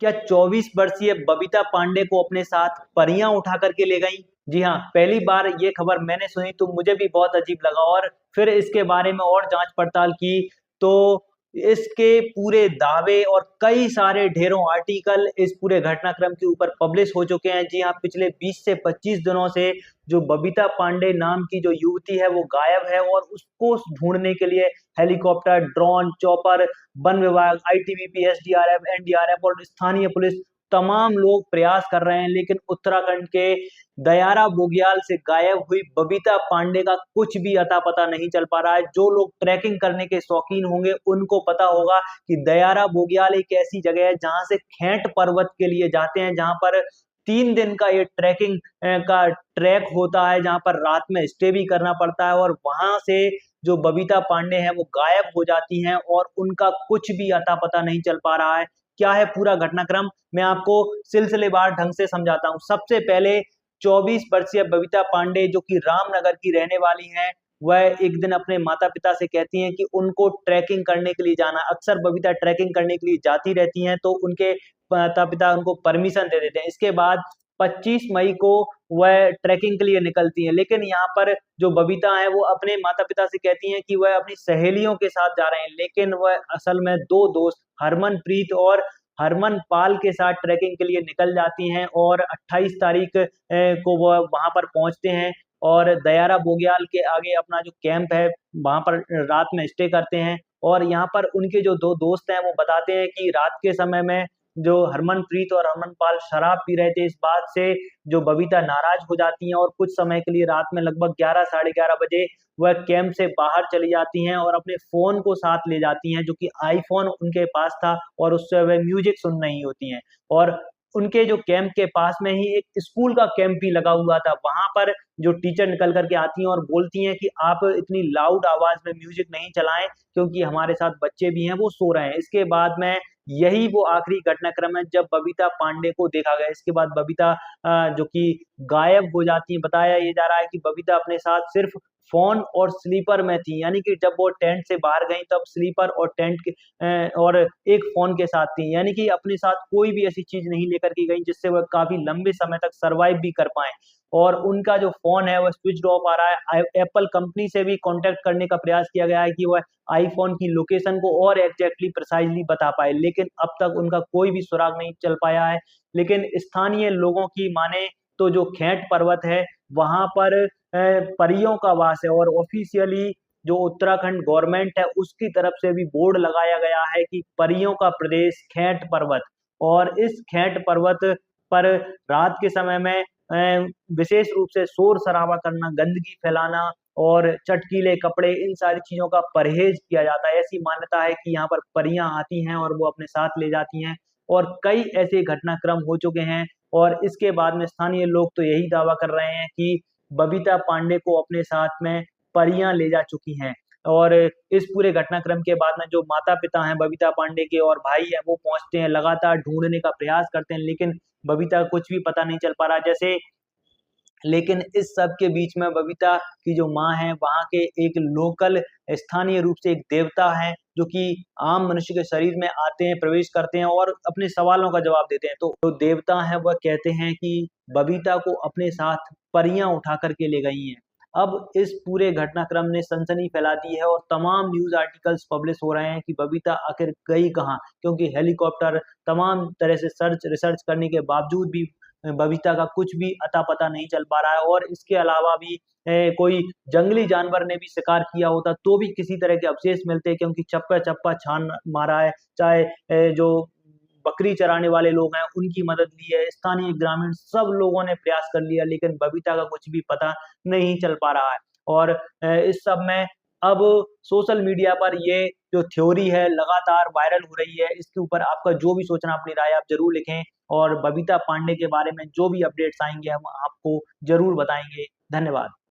क्या 24 वर्षीय बबीता पांडे को अपने साथ परियां उठा करके ले गईं? जी हाँ, पहली बार ये खबर मैंने सुनी तो मुझे भी बहुत अजीब लगा और फिर इसके बारे में और जांच पड़ताल की तो इसके पूरे दावे और कई सारे ढेरों आर्टिकल इस पूरे घटनाक्रम के ऊपर पब्लिश हो चुके हैं। जी हाँ, पिछले 20 से 25 दिनों से जो बबीता पांडे नाम की जो युवती है वो गायब है और उसको ढूंढने के लिए हेलीकॉप्टर, ड्रोन, चॉपर, वन विभाग, आईटीबीपी, एसडीआरएफ, एनडीआरएफ और स्थानीय पुलिस तमाम लोग प्रयास कर रहे हैं, लेकिन उत्तराखंड के दयारा बुग्याल से गायब हुई बबीता पांडे का कुछ भी अता पता नहीं चल पा रहा है। जो लोग ट्रैकिंग करने के शौकीन होंगे उनको पता होगा कि दयारा बुग्याल एक ऐसी जगह है जहां से खेंट पर्वत के लिए जाते हैं, जहां पर 3 दिन का ये ट्रैकिंग का ट्रैक होता है, जहां पर रात में स्टे भी करना पड़ता है और वहां से जो बबीता पांडे हैं वो गायब हो जाती हैं और उनका कुछ भी अता पता नहीं चल पा रहा है। क्या है पूरा घटनाक्रम, मैं आपको सिलसिलेवार ढंग से समझाता हूँ। सबसे पहले 24 वर्षीय बबीता पांडे जो कि रामनगर की रहने वाली हैं, वह एक दिन अपने माता पिता से कहती हैं कि उनको ट्रैकिंग करने के लिए जाना। अक्सर बबीता ट्रैकिंग करने के लिए जाती रहती हैं तो उनके माता पिता उनको परमिशन दे देते हैं। इसके बाद 25 मई को वह ट्रैकिंग के लिए निकलती हैं, लेकिन यहाँ पर जो बबीता है वो अपने माता पिता से कहती हैं कि वह अपनी सहेलियों के साथ जा रहे हैं, लेकिन वह असल में दो दोस्त हरमनप्रीत और हरमन पाल के साथ ट्रैकिंग के लिए निकल जाती हैं और 28 तारीख को वह वहां पर पहुंचते हैं और दयारा बोग्याल के आगे अपना जो कैंप है वहां पर रात में स्टे करते हैं। और यहाँ पर उनके जो दो दोस्त हैं वो बताते हैं कि रात के समय में जो हरमनप्रीत और हरमनपाल शराब पी रहे थे। इस बात से जो बबीता नाराज हो जाती हैं और कुछ समय के लिए रात में लगभग 11 साढ़े 11 बजे वह कैंप से बाहर चली जाती हैं और अपने फोन को साथ ले जाती हैं, जो कि आईफोन उनके पास था और उससे वह म्यूजिक सुन रही होती हैं। और उनके जो कैंप के पास में ही एक स्कूल का कैंप भी लगा हुआ था। वहां पर जो टीचर निकल करके आती हैं और बोलती हैं कि आप इतनी लाउड आवाज में म्यूजिक नहीं चलाएं क्योंकि हमारे साथ बच्चे भी हैं, वो सो रहे हैं। इसके बाद में यही वो आखिरी घटनाक्रम है जब बबीता पांडे को देखा गया। इसके बाद बबीता जो कि गायब हो जाती है। बताया ये जा रहा है कि बबीता अपने साथ सिर्फ फोन और स्लीपर में थी, यानी कि जब वो टेंट से बाहर गई तब स्लीपर और टेंट के और एक फोन के साथ थी, यानी कि अपने साथ कोई भी ऐसी चीज नहीं लेकर के गई जिससे वह काफी लंबे समय तक सरवाइव भी कर पाए। और उनका जो फोन है वह स्विच ऑफ आ रहा है। एप्पल कंपनी से भी कांटेक्ट करने का प्रयास किया गया है कि वह आईफोन की लोकेशन को और एग्जैक्टली प्रिसाइजली बता पाए, लेकिन अब तक उनका कोई भी सुराग नहीं चल पाया है। लेकिन स्थानीय लोगों की माने तो जो खेंट पर्वत है वहां पर परियों का वास है और ऑफिशियली जो उत्तराखंड गवर्नमेंट है उसकी तरफ से भी बोर्ड लगाया गया है कि परियों का प्रदेश खेंट पर्वत। और इस खेंट पर्वत पर रात के समय में विशेष रूप से शोर शराबा करना, गंदगी फैलाना और चटकीले कपड़े, इन सारी चीजों का परहेज किया जाता है। ऐसी मान्यता है कि यहाँ पर परियां आती हैं और वो अपने साथ ले जाती हैं और कई ऐसे घटनाक्रम हो चुके हैं। और इसके बाद में स्थानीय लोग तो यही दावा कर रहे हैं कि बबीता पांडे को अपने साथ में परियां ले जा चुकी हैं। और इस पूरे घटनाक्रम के बाद में जो माता पिता हैं बबीता पांडे के और भाई हैं वो पहुंचते हैं, लगातार ढूंढने का प्रयास करते हैं, लेकिन बबीता का कुछ भी पता नहीं चल पा रहा जैसे। लेकिन इस सब के बीच में बबीता की जो माँ है वहां के एक लोकल स्थानीय रूप से एक देवता है जो कि आम मनुष्य के शरीर में आते हैं, प्रवेश करते हैं और अपने सवालों का जवाब देते हैं। तो जो देवता है वह कहते हैं कि बबीता को अपने साथ परियां उठा करके ले गई हैं। अब इस पूरे घटनाक्रम ने सनसनी फैला दी है और तमाम न्यूज आर्टिकल्स पब्लिश हो रहे हैं कि बबीता आखिर गई कहाँ, क्योंकि हेलीकॉप्टर तमाम तरह से सर्च रिसर्च करने के बावजूद भी बबीता का कुछ भी अता पता नहीं चल पा रहा है। और इसके अलावा भी कोई जंगली जानवर ने भी शिकार किया होता तो भी किसी तरह के अवशेष मिलते, क्योंकि चप्पा चप्पा छान मारा है। चाहे जो बकरी चराने वाले लोग हैं उनकी मदद ली है, स्थानीय ग्रामीण सब लोगों ने प्रयास कर लिया, लेकिन बबीता का कुछ भी पता नहीं चल पा रहा है। और इस सब में अब सोशल मीडिया पर ये जो थ्योरी है लगातार वायरल हो रही है। इसके ऊपर आपका जो भी सोचना, अपनी राय आप जरूर लिखें और बबीता पांडे के बारे में जो भी अपडेट्स आएंगे हम आपको जरूर बताएंगे। धन्यवाद।